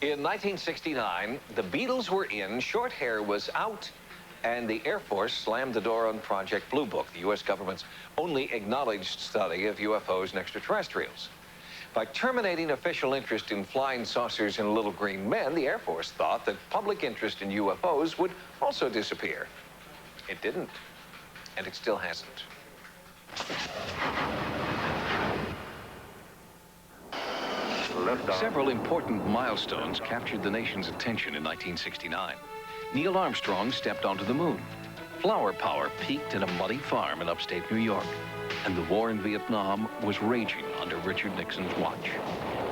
In 1969, the Beatles were in, short hair was out, and the Air Force slammed the door on Project Blue Book, the U.S. government's only acknowledged study of UFOs and extraterrestrials. By terminating official interest in flying saucers and little green men, the Air Force thought that public interest in UFOs would also disappear. It didn't, and it still hasn't. Several important milestones captured the nation's attention in 1969. Neil Armstrong stepped onto the moon. Flower power peaked at a muddy farm in upstate New York. And the war in Vietnam was raging under Richard Nixon's watch.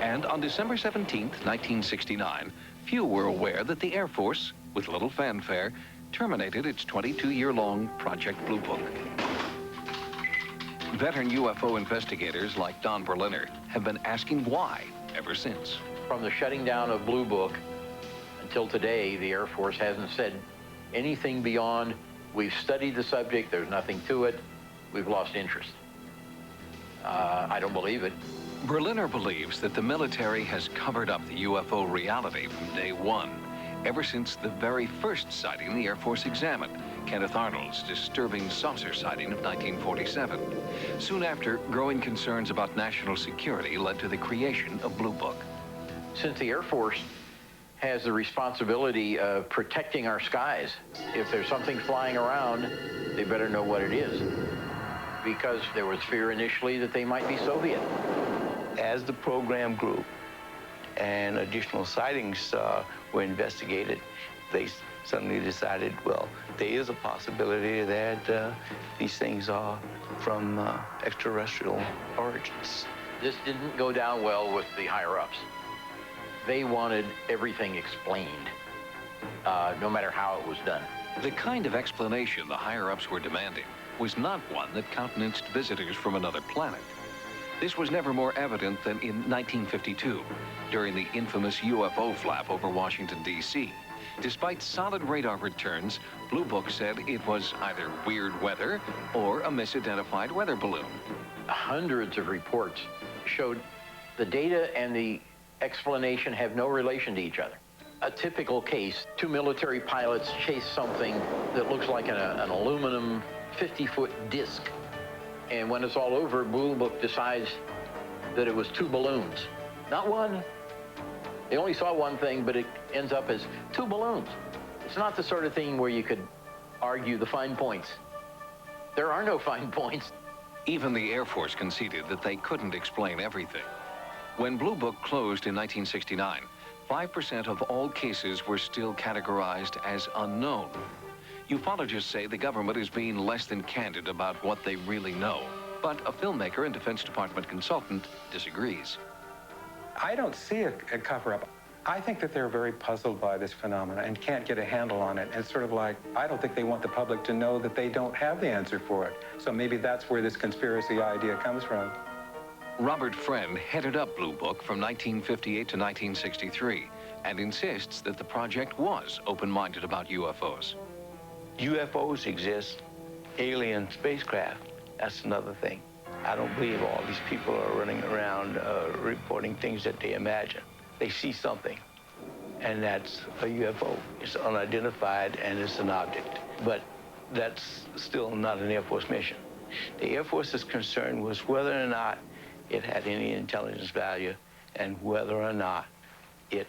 And on December 17th, 1969, few were aware that the Air Force, with little fanfare, terminated its 22-year-long Project Blue Book. Veteran UFO investigators like Don Berliner have been asking why ever since. From the shutting down of Blue Book until today, the Air Force hasn't said anything beyond, we've studied the subject, there's nothing to it, we've lost interest. I don't believe it. Berliner believes that the military has covered up the UFO reality from day one, ever since the very first sighting the Air Force examined, Kenneth Arnold's disturbing saucer sighting of 1947. Soon after, growing concerns about national security led to the creation of Blue Book. Since the Air Force has the responsibility of protecting our skies, if there's something flying around, they better know what it is. Because there was fear initially that they might be Soviet. As the program grew and additional sightings were investigated, they suddenly decided, well, there is a possibility that these things are from extraterrestrial origins. This didn't go down well with the higher-ups. They wanted everything explained, no matter how it was done. The kind of explanation the higher-ups were demanding was not one that countenanced visitors from another planet. This was never more evident than in 1952, during the infamous UFO flap over Washington, D.C. Despite solid radar returns, Blue Book said it was either weird weather or a misidentified weather balloon. Hundreds of reports showed the data and the explanation have no relation to each other. A typical case, two military pilots chase something that looks like an aluminum 50-foot disc. And when it's all over, Blue Book decides that it was two balloons, not one. They only saw one thing, but it ends up as two balloons. It's not the sort of thing where you could argue the fine points. There are no fine points. Even the Air Force conceded that they couldn't explain everything. When Blue Book closed in 1969, 5% of all cases were still categorized as unknown. Ufologists say the government is being less than candid about what they really know. But a filmmaker and Defense Department consultant disagrees. I don't see a cover-up. I think that they're very puzzled by this phenomena and can't get a handle on it. And it's sort of like, I don't think they want the public to know that they don't have the answer for it. So maybe that's where this conspiracy idea comes from. Robert Friend headed up Blue Book from 1958 to 1963 and insists that the project was open-minded about UFOs. UFOs exist, alien spacecraft, that's another thing. I don't believe all these people are running around reporting things that they imagine. They see something, and that's a UFO. It's unidentified, and it's an object. But that's still not an Air Force mission. The Air Force's concern was whether or not it had any intelligence value and whether or not it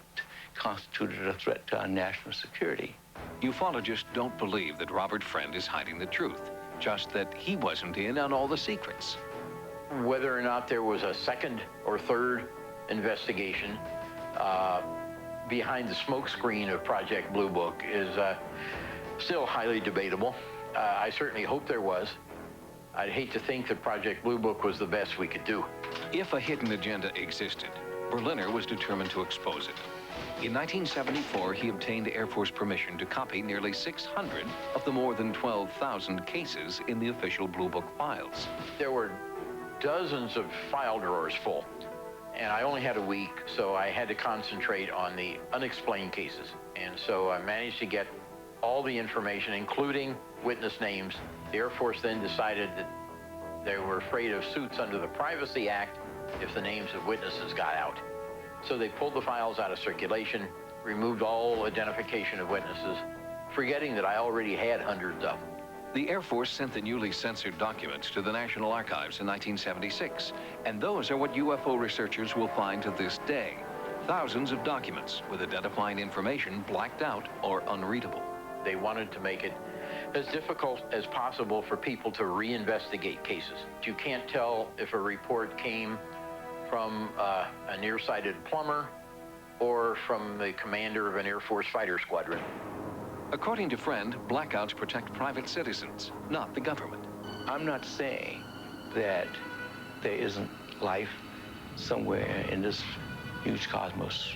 constituted a threat to our national security. Ufologists don't believe that Robert Friend is hiding the truth, just that he wasn't in on all the secrets. Whether or not there was a second or third investigation behind the smokescreen of Project Blue Book is still highly debatable. I certainly hope there was. I'd hate to think that Project Blue Book was the best we could do. If a hidden agenda existed, Berliner was determined to expose it. In 1974, he obtained Air Force permission to copy nearly 600 of the more than 12,000 cases in the official Blue Book files. There were dozens of file drawers full, and I only had a week, so I had to concentrate on the unexplained cases. And so I managed to get all the information, including witness names. The Air Force then decided that they were afraid of suits under the Privacy Act if the names of witnesses got out. So they pulled the files out of circulation, removed all identification of witnesses, forgetting that I already had hundreds of them. The Air Force sent the newly censored documents to the National Archives in 1976, and those are what UFO researchers will find to this day. Thousands of documents with identifying information blacked out or unreadable. They wanted to make it as difficult as possible for people to reinvestigate cases. You can't tell if a report came from a nearsighted plumber or from the commander of an Air Force fighter squadron. According to Friend, blackouts protect private citizens, not the government. I'm not saying that there isn't life somewhere in this huge cosmos.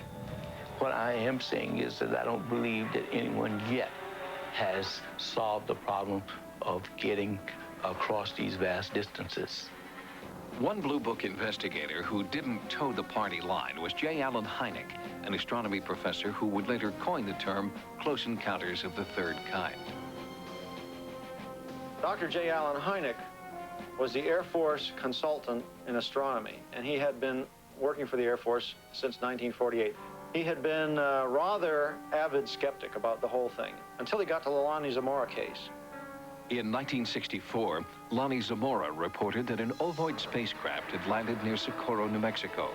What I am saying is that I don't believe that anyone yet has solved the problem of getting across these vast distances. One Blue Book investigator who didn't toe the party line was J. Allen Hynek, an astronomy professor who would later coin the term Close Encounters of the Third Kind. Dr. J. Allen Hynek was the Air Force consultant in astronomy, and he had been working for the Air Force since 1948. He had been a rather avid skeptic about the whole thing until he got to the Lonnie Zamora case. In 1964, Lonnie Zamora reported that an ovoid spacecraft had landed near Socorro, New Mexico.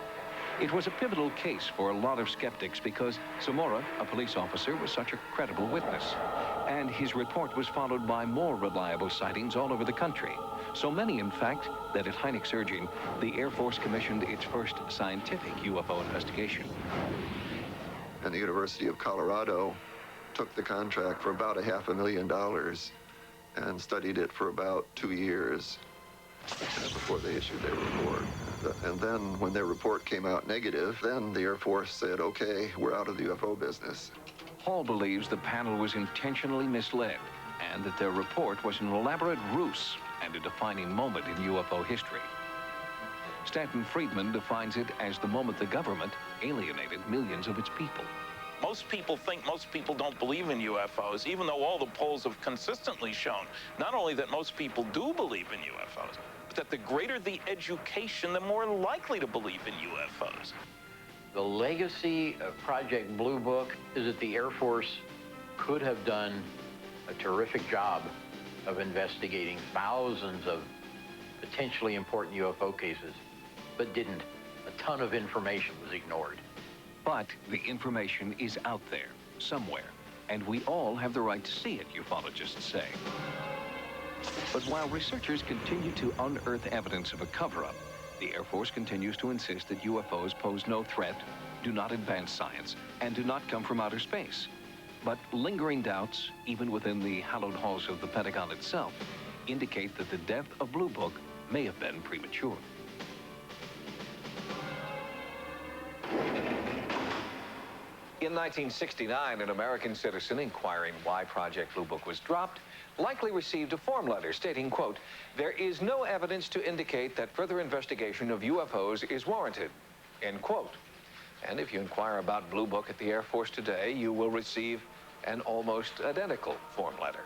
It was a pivotal case for a lot of skeptics because Zamora, a police officer, was such a credible witness. And his report was followed by more reliable sightings all over the country. So many, in fact, that at Hynek's urging, the Air Force commissioned its first scientific UFO investigation. And the University of Colorado took the contract for about $500,000 and studied it for about 2 years before they issued their report. And then when their report came out negative, then the Air Force said, okay, we're out of the UFO business. Hall believes the panel was intentionally misled and that their report was an elaborate ruse and a defining moment in UFO history. Stanton Friedman defines it as the moment the government alienated millions of its people. Most people think most people don't believe in UFOs, even though all the polls have consistently shown not only that most people do believe in UFOs, but that the greater the education, the more likely to believe in UFOs. The legacy of Project Blue Book is that the Air Force could have done a terrific job of investigating thousands of potentially important UFO cases, but didn't. A ton of information was ignored. But the information is out there, somewhere, and we all have the right to see it, ufologists say. But while researchers continue to unearth evidence of a cover-up, the Air Force continues to insist that UFOs pose no threat, do not advance science, and do not come from outer space. But lingering doubts, even within the hallowed halls of the Pentagon itself, indicate that the death of Blue Book may have been premature. In 1969, an American citizen inquiring why Project Blue Book was dropped likely received a form letter stating, quote, "There is no evidence to indicate that further investigation of UFOs is warranted," end quote. And if you inquire about Blue Book at the Air Force today, you will receive an almost identical form letter.